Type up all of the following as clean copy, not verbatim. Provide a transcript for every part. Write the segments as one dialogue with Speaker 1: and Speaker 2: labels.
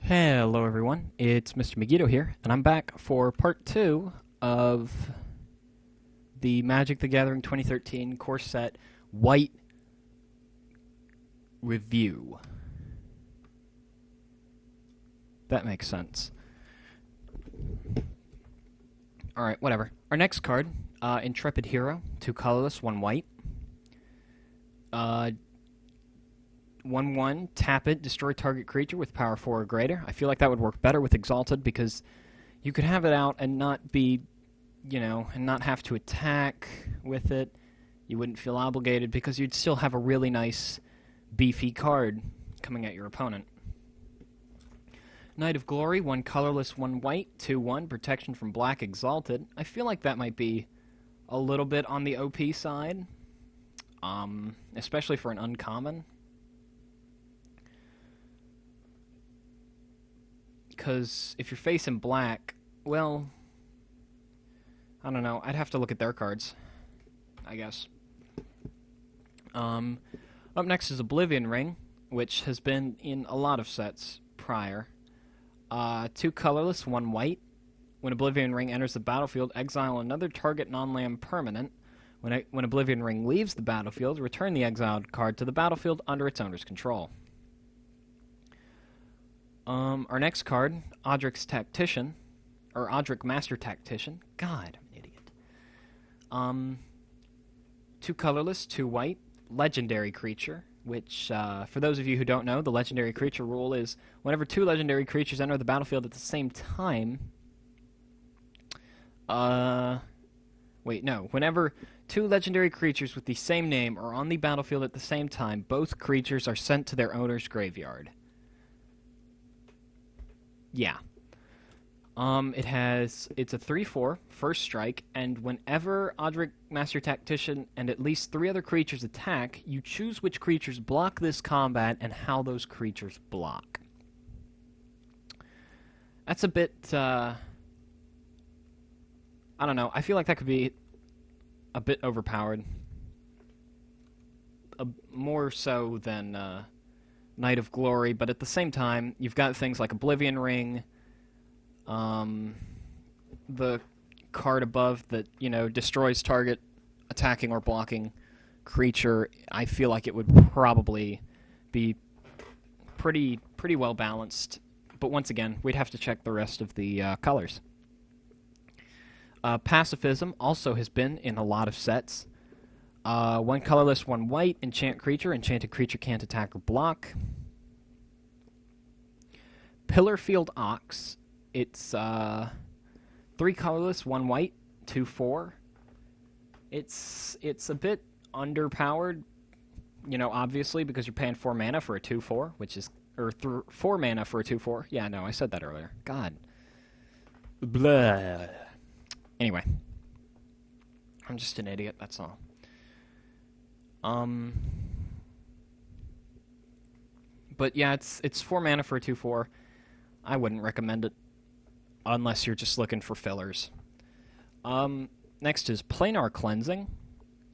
Speaker 1: Hello everyone, it's Mr. Megiddo here, and I'm back for part 2 of the Magic the Gathering 2013 Core Set White Review. That makes sense. Alright, whatever. Our next card, Intrepid Hero, 2 colorless, 1 white. 1/1, tap it, destroy target creature with power 4 or greater. I feel like that would work better with Exalted because you could have it out and not be, and not have to attack with it. You wouldn't feel obligated because you'd still have a really nice, beefy card coming at your opponent. Knight of Glory, 1 colorless, 1 white, 2/1, protection from black, Exalted. I feel like that might be a little bit on the OP side, especially for an uncommon. Because if you're facing black, well, I don't know. I'd have to look at their cards, I guess. Up next is Oblivion Ring, which has been in a lot of sets prior. 2 colorless, 1 white. When Oblivion Ring enters the battlefield, exile another target non-land permanent. When Oblivion Ring leaves the battlefield, return the exiled card to the battlefield under its owner's control. Our next card, Odric's Tactician, or Odric Master Tactician. God, I'm an idiot. 2 colorless, 2 white, legendary creature, which, for those of you who don't know, the legendary creature rule is whenever 2 legendary creatures enter the battlefield at the same time, whenever 2 legendary creatures with the same name are on the battlefield at the same time, both creatures are sent to their owner's graveyard. Yeah. It's a 3/4, first strike, and whenever Odric Master Tactician and at least 3 other creatures attack, you choose which creatures block this combat and how those creatures block. That's a bit, I don't know, I feel like that could be a bit overpowered. More so than, Knight of Glory, but at the same time, you've got things like Oblivion Ring, the card above that, destroys target attacking or blocking creature. I feel like it would probably be pretty well balanced, but once again, we'd have to check the rest of the colors. Pacifism also has been in a lot of sets. 1 colorless, 1 white, enchant creature. Enchanted creature can't attack or block. Pillarfield Ox. It's 3 colorless, 1 white, 2/4. It's a bit underpowered, obviously, because you're paying 4 mana for a 2/4, which is... Or 4 mana for a 2/4. Yeah, no, I said that earlier. God. Blah. Anyway. I'm just an idiot, that's all. But yeah, it's 4 mana for a 2/4. I wouldn't recommend it unless you're just looking for fillers. Next is Planar Cleansing.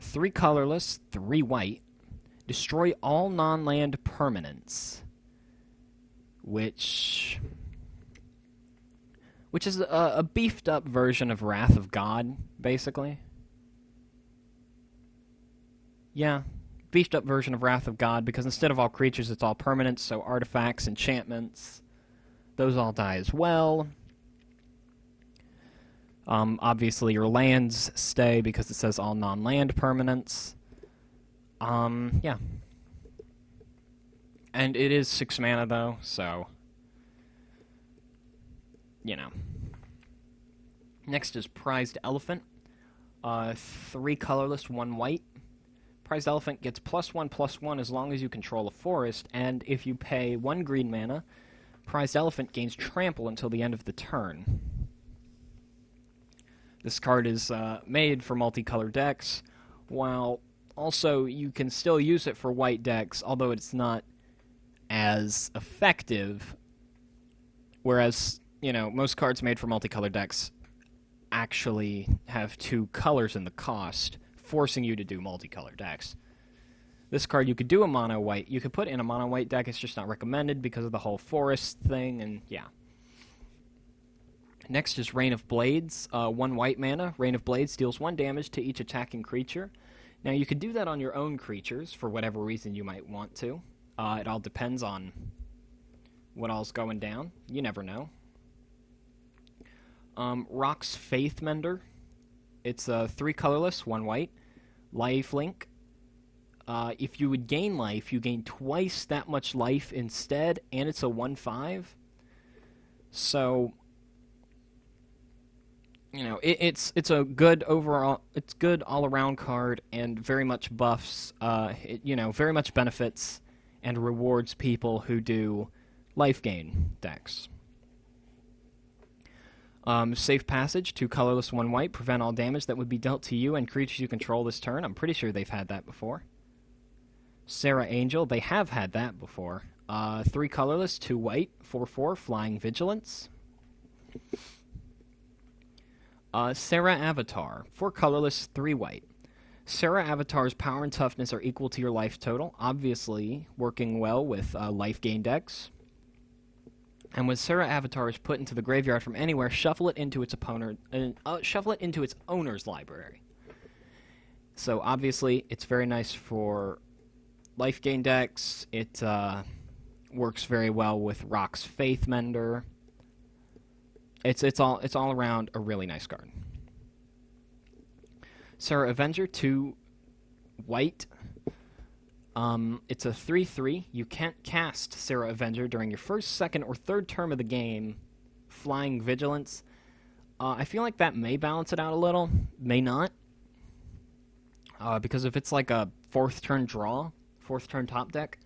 Speaker 1: 3 colorless, 3 white. Destroy all non-land permanents. Which is a beefed up version of Wrath of God, basically. Yeah, beefed up version of Wrath of God, because instead of all creatures, it's all permanents, so artifacts, enchantments, those all die as well. Obviously, your lands stay because it says all non-land permanents. Yeah. And it is 6 mana, though, so... Next is Prized Elephant. 3 colorless, 1 white. Prized Elephant gets +1/+1 as long as you control a forest, and if you pay 1 green mana, Prized Elephant gains Trample until the end of the turn. This card is made for multicolor decks, while also you can still use it for white decks, although it's not as effective, whereas, most cards made for multicolor decks actually have 2 colors in the cost, forcing you to do multicolor decks. This card you could do a mono white. You could put in a mono white deck. It's just not recommended because of the whole forest thing, and yeah. Next is Rain of Blades. 1 white mana. Rain of Blades deals 1 damage to each attacking creature. Now you could do that on your own creatures for whatever reason you might want to. It all depends on what all's going down. You never know. Rock's Faithmender. It's 3 colorless, 1 white. Lifelink. If you would gain life, you gain twice that much life instead, and it's a 1/5. So, you know, it's a good overall, it's good all-around card, and very much buffs, very much benefits and rewards people who do life gain decks. Safe Passage, 2 colorless, 1 white, prevent all damage that would be dealt to you and creatures you control this turn. I'm pretty sure they've had that before. Serra Angel, they have had that before. 3 colorless, 2 white, 4/4, Flying Vigilance. Serra Avatar, 4 colorless, 3 white. Serra Avatar's power and toughness are equal to your life total, obviously working well with life gain decks. And when Serra Avatar is put into the graveyard from anywhere, shuffle it into its owner's library. So obviously, it's very nice for life gain decks. It works very well with Rock's Faithmender. It's all around a really nice card. Serra Avenger, 2 white. It's a 3/3. You can't cast Serra Avenger during your first, second, or third term of the game. Flying Vigilance. I feel like that may balance it out a little. May not. Because if it's like a 4th turn draw, 4th turn top deck,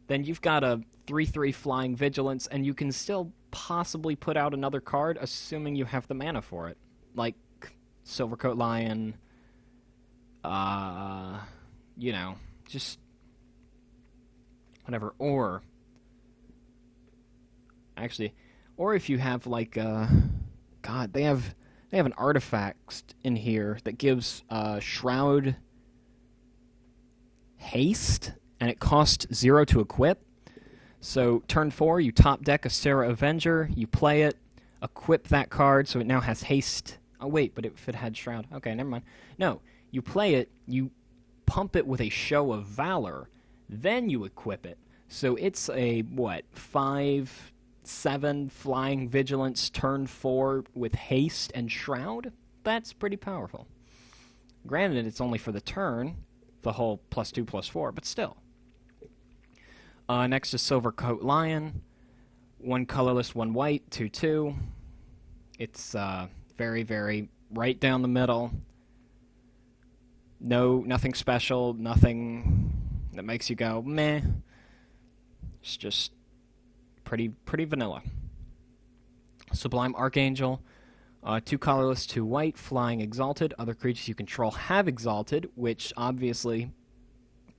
Speaker 1: then you've got a 3/3 Flying Vigilance, and you can still possibly put out another card, assuming you have the mana for it. Like Silvercoat Lion, just whatever. Or if you have like they have an artifact in here that gives Shroud haste, and it costs 0 to equip. So turn 4, you top deck a Serra Avenger, you play it, equip that card, so it now has haste. Oh wait, but if it had Shroud, okay, never mind. No, you play it, you pump it with a Show of Valor, then you equip it. So it's a, 5/7 Flying Vigilance, turn 4 with haste and Shroud? That's pretty powerful. Granted, it's only for the turn, the whole +2/+4, but still. Next is Silvercoat Lion. 1 colorless, 1 white, 2/2. It's very, very right down the middle. Nothing special, nothing that makes you go, meh. It's just pretty vanilla. Sublime Archangel. 2 colorless, 2 white, Flying Exalted. Other creatures you control have Exalted, which obviously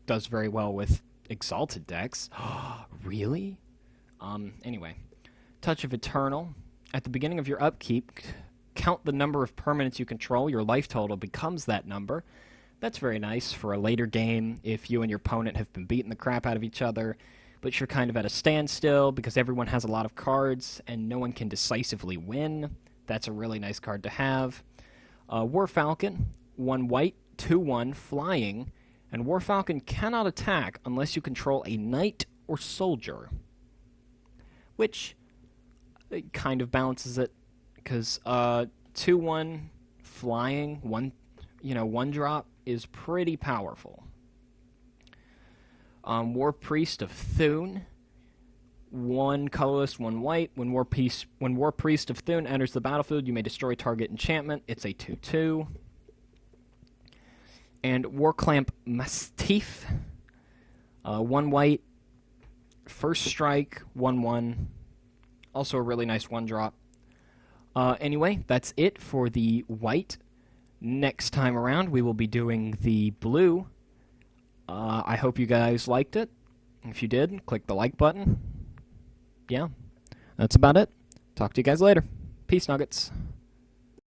Speaker 1: does very well with Exalted decks. Really? Anyway. Touch of Eternal. At the beginning of your upkeep, count the number of permanents you control. Your life total becomes that number. That's very nice for a later game if you and your opponent have been beating the crap out of each other, but you're kind of at a standstill because everyone has a lot of cards and no one can decisively win. That's a really nice card to have. War Falcon, 1 white, 2/1, flying, and War Falcon cannot attack unless you control a knight or soldier, which kind of balances it, because 2/1 flying, one drop is pretty powerful. War Priest of Thune, 1 colorless, 1 white. When War Priest of Thune enters the battlefield, you may destroy target enchantment. It's a 2/2. And Warclamp Mastiff, 1 white, first strike, 1/1. Also a really nice 1-drop. Anyway, that's it for the white. Next time around, we will be doing the blue. I hope you guys liked it. If you did, click the like button. Yeah, that's about it. Talk to you guys later. Peace, Nuggets.